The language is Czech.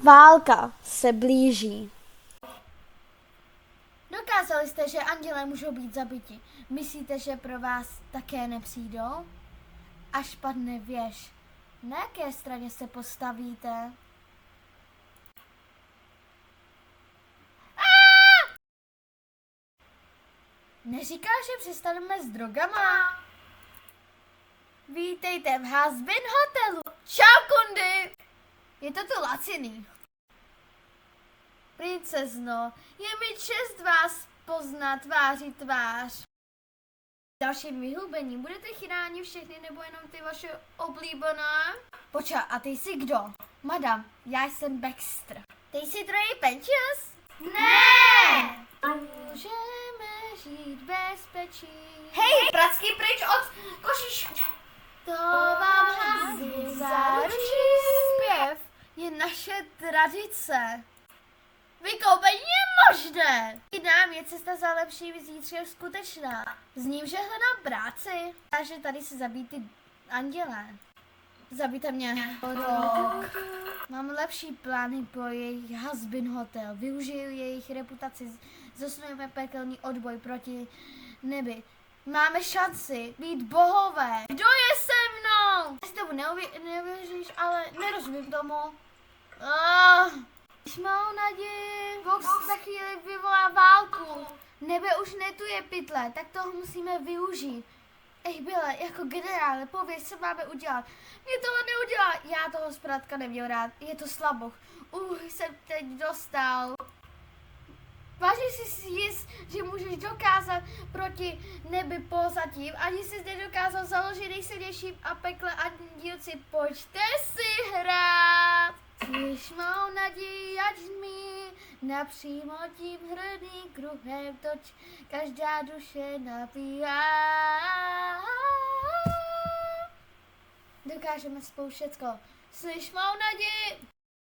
Válka se blíží. Dokázali jste, že andělé můžou být zabiti. Myslíte, že pro vás také nepřijdou? Až padne věž, na jaké straně se postavíte? Neříkal, že přestaneme s drogama? Vítejte v Hazbin hotelu. Čau, kundy! Je to tu laciný. Princezno, je mi čest vás poznat tváří tvář. Dalším vyhubením budete chráni všechny nebo jenom ty vaše oblíbené? Počkej, a ty jsi kdo? Madam, já jsem Baxter. Ty jsi Trey Penches? Ne! Můžeme žít bezpečí. Hej, pracky pryč od košičku. To vám Hazbin zaručí. Zpěv je naše tradice. Vykoupení je možné! Nám je cesta za lepším zítřkem skutečná. S ním, že hledám práci. Takže tady se zabít ty andělé. Zabijte mě. Rok. Mám lepší plány pro jejich Hazbin hotel. Využiju jejich reputaci. Zosnujeme pekelný odboj proti nebi. Máme šanci být bohové. Kdo je se mnou? Já si tomu neuvěříš, ale nerozumím tomu. Když mou naději, Vox za chvíli vyvolá válku. Nebe už netuje pytle, tak toho musíme využít. Byle, jako generále, pověz, co máme udělat. Mě toho neudělá, já toho zkrátka neměl rád, je to slaboch. Jsem teď dostal. Vážně si jist, že můžeš dokázat proti nebi pozatím, ani jsi nedokázal založit nejsilnějším a pekle a dílci, pojďte si hrát. Když mou naději, ať mi napřímo tím hrdým kruhem toč, každá duše napíhá. Dokážeme spolu všecko. Slyš mou naději.